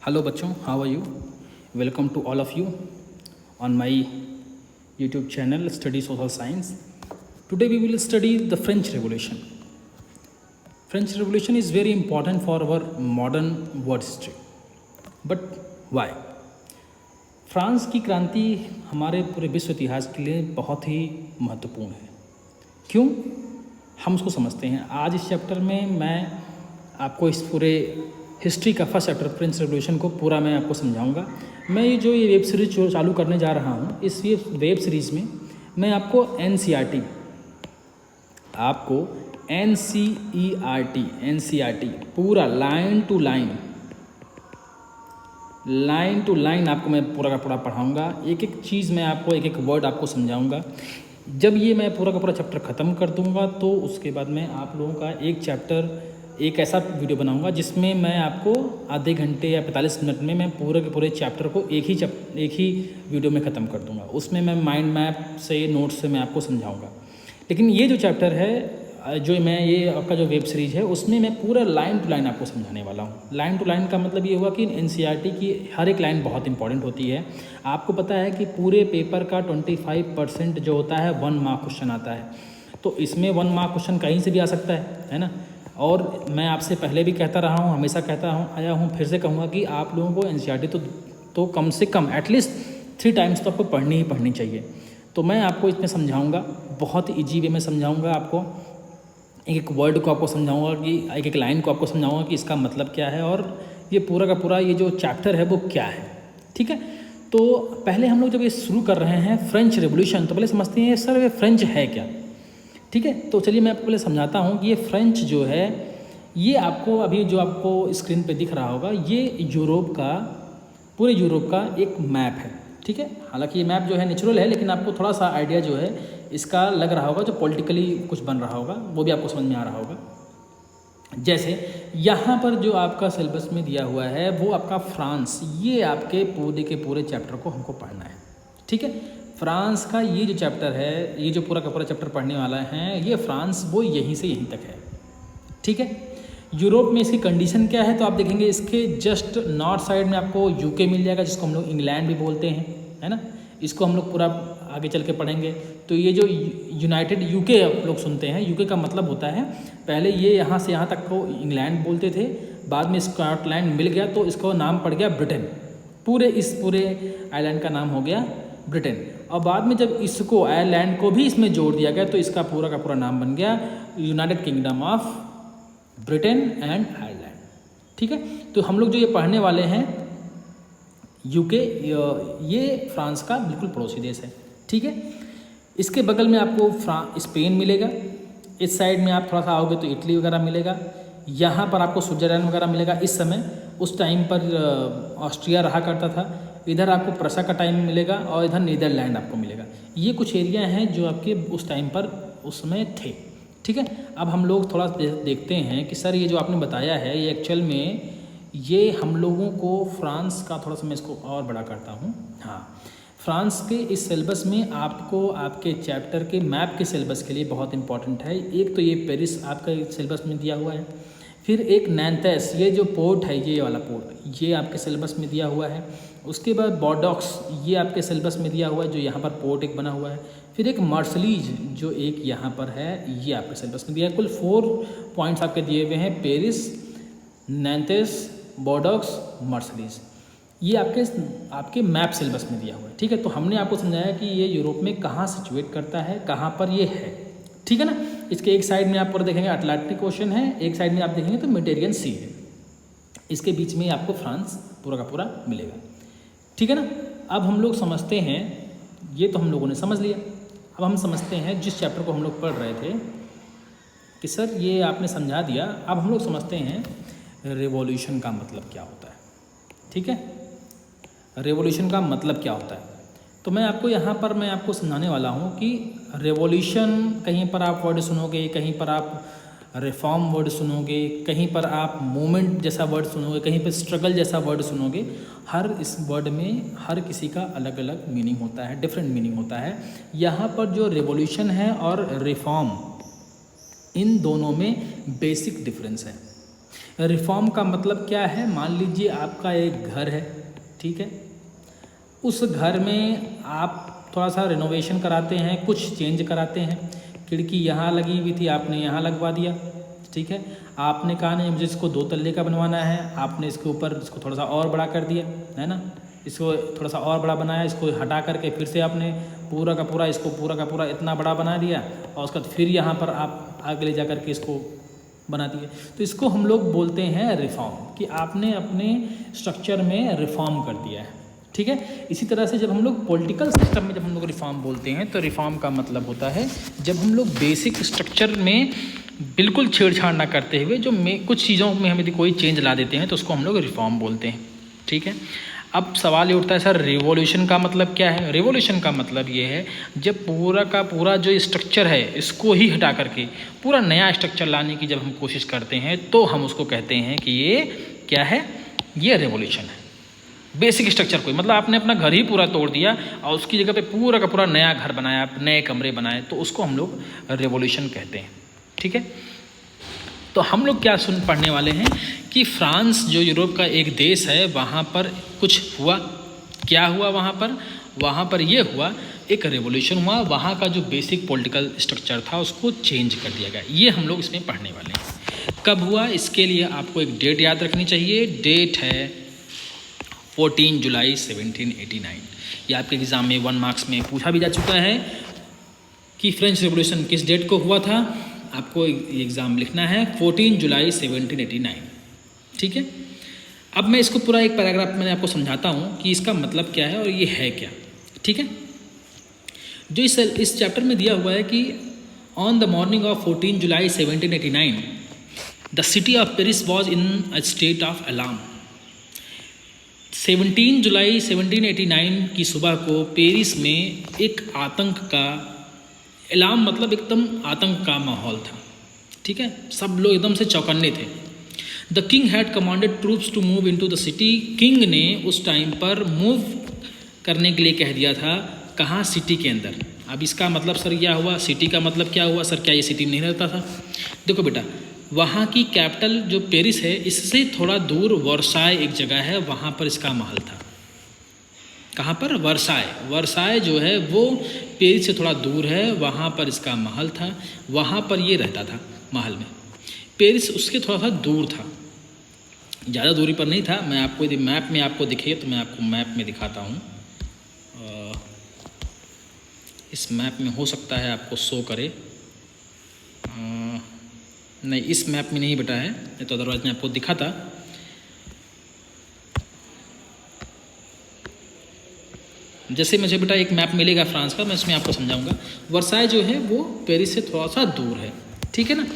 Hello bachon, how are you? Welcome to all of you on my YouTube channel Study Social Science. Today we will study the French Revolution. French Revolution is very important for our modern world history. But why? France की क्रांति हमारे पूरे विश्व इतिहास के लिए बहुत ही महत्वपूर्ण है। क्यों? हम उसको समझते हैं। आज इस चैप्टर में मैं आपको इस पूरे हिस्ट्री का फर्स्ट चैप्टर फ्रेंच रेवोल्यूशन को पूरा मैं आपको समझाऊंगा। मैं ये वेब सीरीज चालू करने जा रहा हूँ, इस वेब सीरीज़ में मैं आपको NCERT पूरा लाइन टू लाइन आपको मैं पूरा का पूरा पढ़ाऊँगा। एक एक चीज़ मैं आपको एक एक वर्ड आपको समझाऊँगा। जब ये मैं पूरा का पूरा चैप्टर ख़त्म कर दूँगा तो उसके बाद मैं आप लोगों का एक ऐसा वीडियो बनाऊंगा जिसमें मैं आपको आधे घंटे या 45 मिनट में मैं पूरे के पूरे चैप्टर को एक ही वीडियो में ख़त्म कर दूंगा। उसमें मैं माइंड मैप से नोट्स से मैं आपको समझाऊंगा। लेकिन ये जो चैप्टर है ये आपका जो वेब सीरीज़ है उसमें मैं पूरा लाइन टू लाइन आपको समझाने वाला हूँ। लाइन टू लाइन का मतलब ये हुआ कि NCERT की हर एक लाइन बहुत इंपॉर्टेंट होती है। आपको पता है कि पूरे पेपर का 25% जो होता है 1 मार्क क्वेश्चन आता है, तो इसमें 1 मार्क क्वेश्चन कहीं से भी आ सकता है ना। और मैं आपसे पहले भी कहता रहा हूँ, हमेशा आया हूँ, फिर से कहूँगा कि आप लोगों को NCERT तो कम से कम एटलीस्ट 3 टाइम्स तो आपको पढ़नी चाहिए। तो मैं आपको इसमें समझाऊँगा, बहुत ईजी वे में समझाऊँगा। आपको एक वर्ड को आपको समझाऊँगा कि एक लाइन को आपको समझाऊँगा कि इसका मतलब क्या है और ये पूरा का पूरा ये जो चैप्टर है वो क्या है। ठीक है, तो पहले हम लोग जब ये शुरू कर रहे हैं फ्रेंच रेवोल्यूशन, तो पहले समझते हैं सर ये फ्रेंच है क्या। ठीक है, तो चलिए मैं आपको पहले समझाता हूँ कि ये फ्रेंच जो है ये आपको अभी जो आपको स्क्रीन पे दिख रहा होगा ये पूरे यूरोप का एक मैप है। ठीक है, हालांकि ये मैप जो है नेचुरल है, लेकिन आपको थोड़ा सा आइडिया जो है इसका लग रहा होगा, जो पॉलिटिकली कुछ बन रहा होगा वो भी आपको समझ में आ रहा होगा। जैसे यहाँ पर जो आपका सिलेबस में दिया हुआ है वो आपका फ्रांस, ये आपके पूरे के पूरे चैप्टर को हमको पढ़ना है। ठीक है, फ्रांस का ये जो चैप्टर है, ये जो पूरा का पूरा चैप्टर पढ़ने वाला है, ये फ्रांस वो यहीं से यहीं तक है। ठीक है, यूरोप में इसकी कंडीशन क्या है तो आप देखेंगे इसके जस्ट नॉर्थ साइड में आपको यूके मिल जाएगा, जिसको हम लोग इंग्लैंड भी बोलते हैं, है ना। इसको हम लोग पूरा आगे चल के पढ़ेंगे। तो ये जो यूनाइटेड यूके आप लोग सुनते हैं, यूके का मतलब होता है पहले ये यहाँ से यहाँ तक को इंग्लैंड बोलते थे, बाद में स्कॉटलैंड मिल गया तो इसको नाम पड़ गया ब्रिटेन। इस पूरे आइलैंड का नाम हो गया ब्रिटेन। और बाद में जब इसको आयरलैंड को भी इसमें जोड़ दिया गया तो इसका पूरा का पूरा नाम बन गया United kingdom of Britain and Ireland. ठीक है, तो हम लोग जो ये पढ़ने वाले हैं यूके, ये फ्रांस का बिल्कुल पड़ोसी देश है। ठीक है, इसके बगल में आपको स्पेन मिलेगा, इस साइड में आप थोड़ा सा आओगे तो इटली वगैरह मिलेगा, यहाँ पर आपको स्विट्जरलैंड वगैरह मिलेगा। इस समय उस टाइम पर ऑस्ट्रिया रहा करता था। इधर आपको प्रसा का टाइम मिलेगा और इधर नीदरलैंड आपको मिलेगा। ये कुछ एरिया हैं जो आपके उस टाइम पर उस समय थे। ठीक है, अब हम लोग थोड़ा देखते हैं कि सर ये जो आपने बताया है ये एक्चुअल में ये हम लोगों को फ्रांस का, थोड़ा सा मैं इसको और बड़ा करता हूँ। हाँ, फ्रांस के इस सिलेबस में आपको आपके चैप्टर के मैप के सिलेबस के लिए बहुत इंपॉर्टेंट है। एक तो ये पेरिस आपका सिलेबस में दिया हुआ है, फिर एक नैंथेस, ये जो पोर्ट है, ये वाला पोर्ट ये आपके सिलेबस में दिया हुआ है। उसके बाद बॉर्डोक्स, ये आपके सिलेबस में दिया हुआ है, जो यहाँ पर पोर्ट एक बना हुआ है। फिर एक मार्सलीज जो एक यहाँ पर है, ये आपके सिलेबस में दिया है। कुल 4 पॉइंट्स आपके दिए हुए हैं, पेरिस, नैंथेस, बॉर्डोक्स, मार्सलीज। ये आपके मैप सिलेबस में दिया हुआ है। ठीक है, तो हमने आपको समझाया कि ये यूरोप में कहाँ सिचुएट करता है, कहाँ पर ये है। ठीक है ना, इसके एक साइड में आप पर देखेंगे अटलांटिक ओशन है, एक साइड में आप देखेंगे तो मेडिटेरियन सी है, इसके बीच में आपको फ्रांस पूरा का पूरा मिलेगा। ठीक है ना, अब हम लोग समझते हैं, ये तो हम लोगों ने समझ लिया। अब हम समझते हैं जिस चैप्टर को हम लोग पढ़ रहे थे कि सर ये आपने समझा दिया, अब हम लोग समझते हैं रेवोल्यूशन का मतलब क्या होता है। ठीक है, रेवोल्यूशन का मतलब क्या होता है, तो मैं आपको समझाने वाला हूँ कि रेवोल्यूशन, कहीं पर आप वर्ड सुनोगे, कहीं पर आप रिफॉर्म वर्ड सुनोगे, कहीं पर आप मूवमेंट जैसा वर्ड सुनोगे, कहीं पर स्ट्रगल जैसा वर्ड सुनोगे। हर इस वर्ड में हर किसी का अलग अलग मीनिंग होता है, डिफरेंट मीनिंग होता है। यहाँ पर जो रेवोल्यूशन है और रिफॉर्म, इन दोनों में बेसिक डिफरेंस है। रिफॉर्म का मतलब क्या है? मान लीजिए आपका एक घर है, ठीक है, उस घर में आप थोड़ा सा रिनोवेशन कराते हैं, कुछ चेंज कराते हैं, खिड़की यहाँ लगी हुई थी आपने यहाँ लगवा दिया, ठीक है, आपने कहा नहीं मुझे इसको 2 तल्ले का बनवाना है, आपने इसके ऊपर इसको थोड़ा सा और बड़ा कर दिया, है ना, इसको थोड़ा सा और बड़ा बनाया, इसको हटा करके फिर से आपने पूरा का पूरा इसको पूरा का पूरा इतना बड़ा बना दिया, और उसके बाद फिर यहाँ पर आप आगे ले जा करके इसको बना दिए। तो इसको हम लोग बोलते हैं रिफॉर्म, कि आपने अपने स्ट्रक्चर में रिफॉर्म कर दिया है, ठीक है। इसी तरह से जब हम लोग पॉलिटिकल सिस्टम में जब हम लोग रिफॉर्म बोलते हैं तो रिफॉर्म का मतलब होता है जब हम लोग बेसिक स्ट्रक्चर में बिल्कुल छेड़छाड़ ना करते हुए जो कुछ चीज़ों में हम यदि कोई चेंज ला देते हैं तो उसको हम लोग रिफॉर्म बोलते हैं, ठीक है। अब सवाल ये उठता है, सर रिवॉल्यूशन का मतलब क्या है? रिवॉल्यूशन का मतलब ये है जब पूरा का पूरा जो स्ट्रक्चर है इसको ही हटा करके पूरा नया स्ट्रक्चर लाने की जब हम कोशिश करते हैं तो हम उसको कहते हैं कि ये क्या है, ये रिवॉल्यूशन है। बेसिक स्ट्रक्चर कोई मतलब आपने अपना घर ही पूरा तोड़ दिया और उसकी जगह पे पूरा का पूरा नया घर बनाया, नए कमरे बनाए, तो उसको हम लोग रिवॉल्यूशन कहते हैं, ठीक है। तो हम लोग क्या पढ़ने वाले हैं कि फ्रांस जो यूरोप का एक देश है वहाँ पर कुछ हुआ, क्या हुआ वहाँ पर ये हुआ, एक रेवोल्यूशन हुआ, वहाँ का जो बेसिक पॉलिटिकल स्ट्रक्चर था उसको चेंज कर दिया गया। ये हम लोग इसमें पढ़ने वाले हैं। कब हुआ इसके लिए आपको एक डेट याद रखनी चाहिए, डेट है 14 जुलाई 1789। ये आपके एग्ज़ाम में 1 मार्क्स में पूछा भी जा चुका है कि फ्रेंच रेवोल्यूशन किस डेट को हुआ था। आपको एग्ज़ाम लिखना है 14 जुलाई 1789, ठीक है। अब मैं इसको पूरा एक पैराग्राफ मैंने आपको समझाता हूँ कि इसका मतलब क्या है और ये है क्या, ठीक है। जो इस चैप्टर में दिया हुआ है कि on the morning of 14 July 1789 the city of Paris was in a state of alarm. 17 जुलाई 1789 की सुबह को पेरिस में एक आतंक का अलार्म मतलब एकदम आतंक का माहौल था, ठीक है। सब लोग एकदम से चौकन्ने थे। The king had commanded troops to move into the city. King ने उस टाइम पर मूव करने के लिए कह दिया था, कहाँ, सिटी के अंदर। अब इसका मतलब सर क्या हुआ, सिटी का मतलब क्या हुआ सर, क्या ये सिटी नहीं रहता था? देखो बेटा, वहाँ की कैपिटल जो पेरिस है इससे थोड़ा दूर वर्साय एक जगह है, वहाँ पर इसका महल था। कहाँ पर? वर्साय जो है वो पेरिस से थोड़ा दूर है, वहाँ पर इसका महल था, वहाँ पर ये रहता था महल में। पेरिस उसके थोड़ा सा दूर था, ज़्यादा दूरी पर नहीं था। मैं आपको यदि मैप में आपको दिखे तो मैं आपको मैप में दिखाता हूँ। इस मैप में हो सकता है आपको शो करे, नहीं इस मैप में नहीं बेटा है, नहीं तो अदरवाइज मैं आपको दिखाता। जैसे मुझे बेटा एक मैप मिलेगा फ्रांस का, मैं इसमें आपको समझाऊंगा। वर्साय जो है वो पेरिस से थोड़ा सा दूर है, ठीक है ना।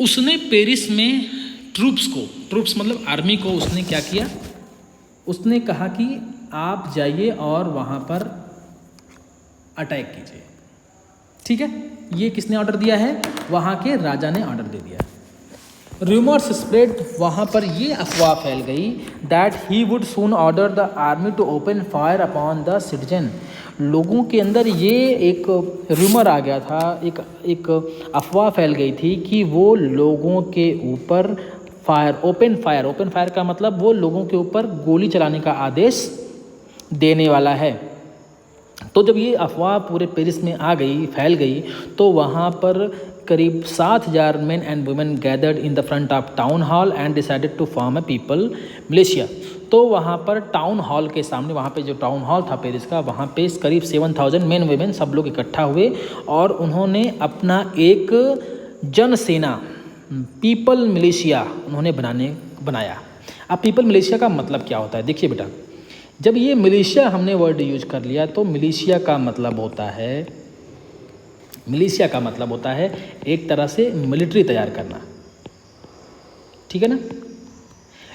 उसने पेरिस में ट्रूप्स मतलब आर्मी को उसने क्या किया, उसने कहा कि आप जाइए और वहाँ पर अटैक कीजिए, ठीक है। ये किसने ऑर्डर दिया है? वहाँ के राजा ने ऑर्डर दे दिया। रूमर्स स्प्रेड, वहाँ पर ये अफवाह फैल गई that he would soon order the army to open fire upon the citizen. लोगों के अंदर ये एक रूमर आ गया था, एक अफवाह फैल गई थी कि वो लोगों के ऊपर ओपन फायर का मतलब वो लोगों के ऊपर गोली चलाने का आदेश देने वाला है। तो जब ये अफवाह पूरे पेरिस में आ गई, फैल गई, तो वहाँ पर करीब 7,000 men and women gathered in the front of town hall and decided to form a people militia। तो वहाँ पर टाउन हॉल के सामने, वहाँ पे जो टाउन हॉल था पेरिस का, वहाँ पे करीब 7,000 men women सब लोग इकट्ठा हुए और उन्होंने अपना एक जनसेना पीपल मिलिशिया उन्होंने बनाया। अब पीपल मिलिशिया का मतलब क्या होता है? देखिए बेटा, जब ये मिलिशिया हमने वर्ड यूज कर लिया तो मिलिशिया का मतलब होता है एक तरह से मिलिट्री तैयार करना, ठीक है ना।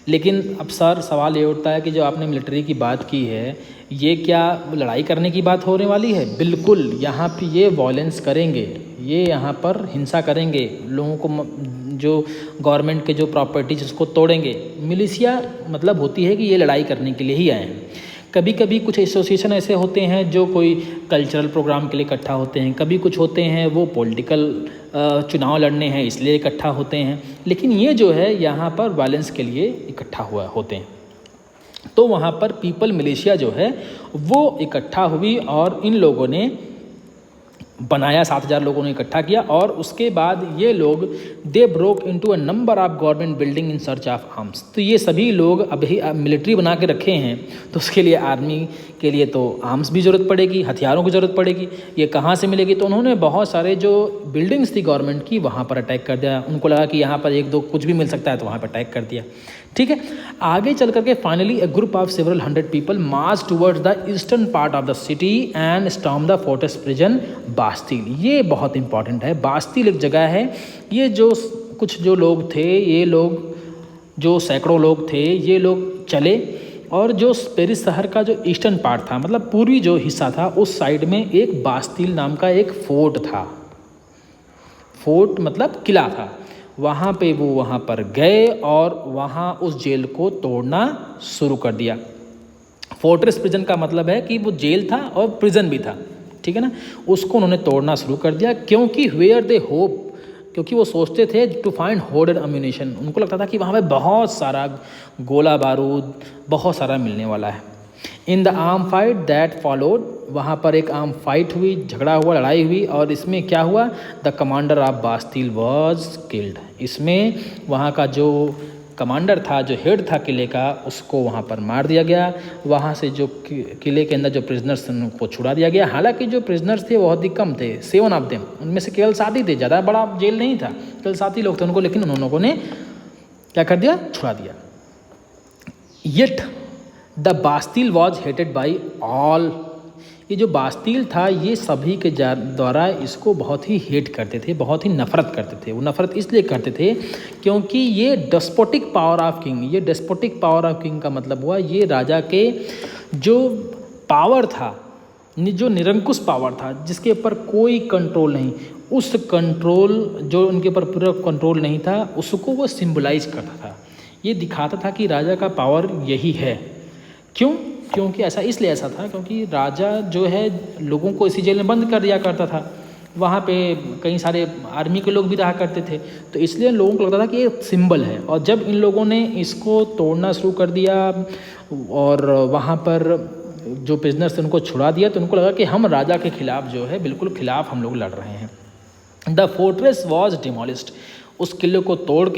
लेकिन अब सर सवाल ये उठता है कि जो आपने मिलिट्री की बात की है, ये क्या लड़ाई करने की बात होने वाली है? बिल्कुल, यहाँ पे ये वॉयलेंस करेंगे, ये यहाँ पर हिंसा करेंगे, लोगों को जो गवर्नमेंट के जो प्रॉपर्टीज उसको तोड़ेंगे। मिलिशिया मतलब होती है कि ये लड़ाई करने के लिए ही आए हैं। कभी कभी कुछ एसोसिएशन ऐसे होते हैं जो कोई कल्चरल प्रोग्राम के लिए इकट्ठा होते हैं, कभी कुछ होते हैं वो पॉलिटिकल चुनाव लड़ने हैं इसलिए इकट्ठा होते हैं, लेकिन ये जो है यहाँ पर वायलेंस के लिए इकट्ठा हुआ होते हैं। तो वहाँ पर पीपल मिलिशिया जो है वो इकट्ठा हुई और इन लोगों ने बनाया, 7,000 लोगों ने इकट्ठा किया और उसके बाद ये लोग they broke into a number of government building in search of arms. तो ये सभी लोग अभी मिलिट्री बना के रखे हैं, तो उसके लिए आर्मी के लिए तो आर्म्स भी ज़रूरत पड़ेगी, हथियारों की ज़रूरत पड़ेगी। ये कहाँ से मिलेगी? तो उन्होंने बहुत सारे जो बिल्डिंग्स थी गवर्नमेंट की वहाँ पर अटैक कर दिया। उनको लगा कि यहाँ पर एक दो कुछ भी मिल सकता है तो वहाँ पर अटैक कर दिया। ठीक है, आगे चल करके finally a group of several 100 people march towards the eastern part of the city and storm the fortress prison Bastille. ये बहुत इंपॉर्टेंट है। बास्तिल एक जगह है, ये जो कुछ जो लोग थे, ये लोग जो सैकड़ों लोग थे, ये लोग चले और जो पेरिस शहर का जो ईस्टर्न पार्ट था, मतलब पूर्वी जो हिस्सा था, उस साइड में एक बास्तिल नाम का एक फोर्ट था। फोर्ट मतलब किला था। वहाँ पे वो वहाँ पर गए और वहाँ उस जेल को तोड़ना शुरू कर दिया। फोर्ट्रेस प्रिजन का मतलब है कि वो जेल था और प्रिजन भी था, ठीक है ना। उसको उन्होंने तोड़ना शुरू कर दिया क्योंकि वेयर दे होप, क्योंकि वो सोचते थे टू फाइंड होल्डेड अम्यूनिशन। उनको लगता था कि वहाँ पे बहुत सारा गोला बारूद बहुत सारा मिलने वाला है। In the arm fight that followed, वहाँ पर एक आर्म फाइट हुई, झगड़ा हुआ, लड़ाई हुई और इसमें क्या हुआ? The commander of Bastille was killed. इसमें वहाँ का जो कमांडर था, जो हेड था किले का, उसको वहाँ पर मार दिया गया। वहाँ से जो किले के अंदर जो प्रिजनर्स थे उनको छुड़ा दिया गया। हालांकि जो प्रिजनर्स थे बहुत ही कम थे, 7 ऑफ देम, उनमें से केवल 7 ही थे, ज़्यादा बड़ा जेल नहीं था, केवल 7 ही लोग थे उनको, लेकिन उन लोगों ने क्या कर दिया? छुड़ा दिया। Yet the Bastille was hated by all. ये जो बास्तिल था ये सभी के द्वारा इसको बहुत ही हेट करते थे, बहुत ही नफरत करते थे। वो नफरत इसलिए करते थे क्योंकि ये डेस्पोटिक पावर ऑफ किंग, ये डेस्पोटिक पावर ऑफ किंग का मतलब हुआ ये राजा के जो पावर था, जो निरंकुश पावर था, जिसके ऊपर कोई कंट्रोल नहीं, उस कंट्रोल जो उनके ऊपर पूरा कंट्रोल नहीं था, उसको वो सिंबलाइज करता था। ये दिखाता था कि राजा का पावर यही है। क्यों? क्योंकि इसलिए ऐसा था क्योंकि राजा जो है लोगों को इसी जेल में बंद कर दिया करता था। वहाँ पे कई सारे आर्मी के लोग भी रहा करते थे, तो इसलिए लोगों को लगता था कि ये सिंबल है। और जब इन लोगों ने इसको तोड़ना शुरू कर दिया और वहाँ पर जो प्रिजनर्स थे उनको छुड़ा दिया, तो उनको लगा कि हम राजा के खिलाफ जो है बिल्कुल खिलाफ हम लोग लड़ रहे हैं। The fortress was demolished. उस किले को तोड़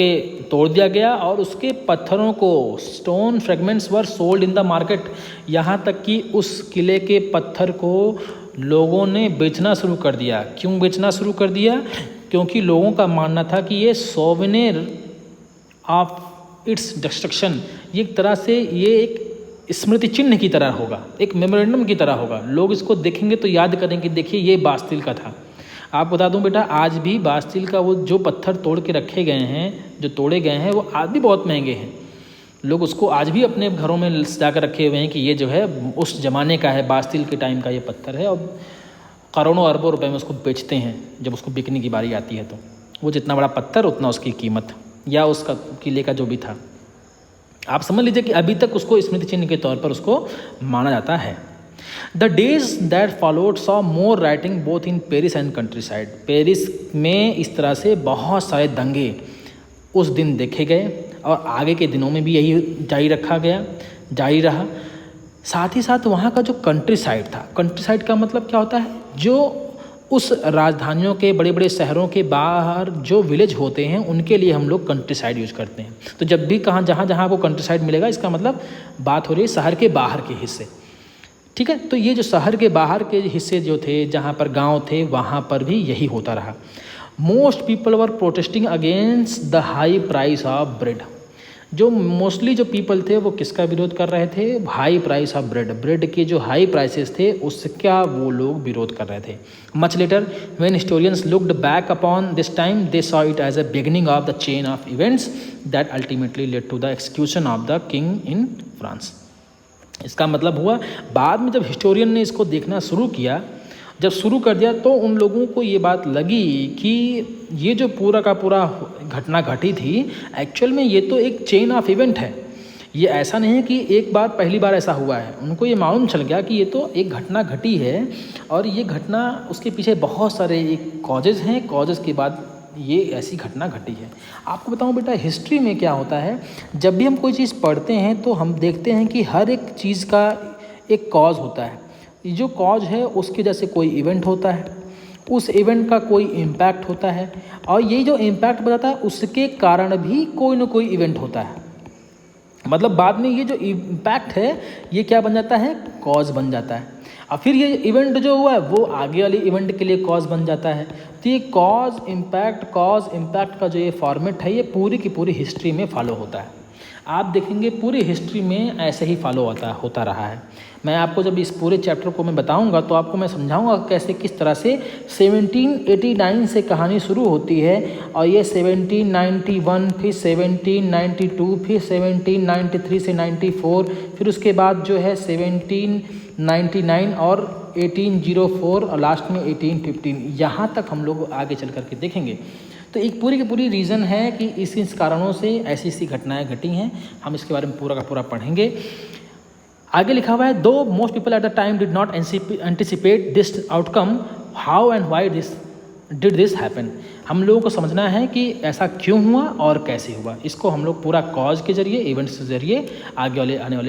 दिया गया और उसके पत्थरों को, stone fragments were sold in the market. यहाँ तक कि उस किले के पत्थर को लोगों ने बेचना शुरू कर दिया। क्यों बेचना शुरू कर दिया? क्योंकि लोगों का मानना था कि ये सोवेनियर ऑफ इट्स डिस्ट्रक्शन, ये एक तरह से ये एक स्मृति चिन्ह की तरह होगा, एक मेमोरेंडम की तरह होगा। लोग इसको देखेंगे तो याद करेंगे, देखिए ये बास्तिल का था। आप बता दूं बेटा, आज भी बास्तिल का वो जो पत्थर तोड़ के रखे गए हैं, जो तोड़े गए हैं, वो आज भी बहुत महंगे हैं। लोग उसको आज भी अपने घरों में जाकर रखे हुए हैं कि ये जो है उस ज़माने का है, बास्तिल के टाइम का ये पत्थर है, और करोड़ों अरबों रुपए में उसको बेचते हैं। जब उसको बिकने की बारी आती है तो वो जितना बड़ा पत्थर उतना उसकी कीमत, या उसका किले का जो भी था। आप समझ लीजिए कि अभी तक उसको स्मृति चिन्ह के तौर पर उसको माना जाता है। The days that followed saw more writing both in Paris and country side. Paris में इस तरह से बहुत सारे दंगे उस दिन देखे गए और आगे के दिनों में भी यही जारी रहा। साथ ही साथ वहाँ का जो कंट्री साइड था, कंट्री साइड का मतलब क्या होता है? जो उस राजधानियों के, बड़े बड़े शहरों के बाहर जो विलेज होते हैं उनके लिए हम लोग कंट्री साइड यूज़ करते हैं। तो जब भी जहाँ आपको कंट्री साइड मिलेगा, इसका मतलब बात हो रही है शहर के बाहर के हिस्से, ठीक है। तो ये जो शहर के बाहर के हिस्से जो थे, जहाँ पर गांव थे, वहाँ पर भी यही होता रहा। Most people were protesting against the high price of bread. जो मोस्टली जो पीपल थे वो किसका विरोध कर रहे थे? हाई प्राइस ऑफ ब्रेड के जो हाई प्राइसेस थे उसका वो लोग विरोध कर रहे थे। Much later when historians looked back upon this time they saw it as a beginning of the chain of events that ultimately led to the execution of the king in France. इसका मतलब हुआ बाद में जब historian ने इसको देखना शुरू किया, जब शुरू कर दिया, तो उन लोगों को ये बात लगी कि ये जो पूरा का पूरा घटना घटी थी, एक्चुअल में ये तो एक चेन ऑफ इवेंट है। ये ऐसा नहीं है कि एक बार पहली बार ऐसा हुआ है, उनको ये मालूम चल गया कि ये तो एक घटना घटी है और ये घटना उसके पीछे बहुत सारे एक कॉजेज़ हैं, कॉजेज़ के बाद ये ऐसी घटना घटी है। आपको बताऊं बेटा, हिस्ट्री में क्या होता है, जब भी हम कोई चीज़ पढ़ते हैं तो हम देखते हैं कि हर एक चीज़ का एक कॉज होता है। ये जो कॉज है उसकी वजह से कोई इवेंट होता है, उस इवेंट का कोई इम्पैक्ट होता है और ये जो इम्पैक्ट बताता है उसके कारण भी कोई ना कोई इवेंट होता है। मतलब बाद में ये जो इम्पैक्ट है ये क्या बन जाता है, कॉज बन जाता है और फिर ये इवेंट जो हुआ है वो आगे वाले इवेंट के लिए कॉज बन जाता है। तो ये कॉज इम्पैक्ट का जो ये फॉर्मेट है ये पूरी की पूरी हिस्ट्री में फॉलो होता है। आप देखेंगे पूरी हिस्ट्री में ऐसे ही फॉलो होता रहा है। मैं आपको जब इस पूरे चैप्टर को मैं बताऊंगा तो आपको मैं समझाऊंगा कैसे किस तरह से 1789 से कहानी शुरू होती है और ये 1791 फिर 1792 फिर 1793 से 94 फिर उसके बाद जो है 1799 और 1804 और लास्ट में 1815, यहाँ तक हम लोग आगे चल करके देखेंगे। तो एक पूरी की पूरी रीज़न है कि इस कारणों से ऐसी ऐसी घटनाएं घटी हैं। हम इसके बारे में पूरा का पूरा पढ़ेंगे। आगे लिखा हुआ है, दो most people at the time did not anticipate this outcome, how and why did this happen. हम लोगों को समझना है कि ऐसा क्यों हुआ और कैसे हुआ। इसको हम लोग पूरा कॉज के जरिए, इवेंट्स के जरिए आगे वाले आने वाले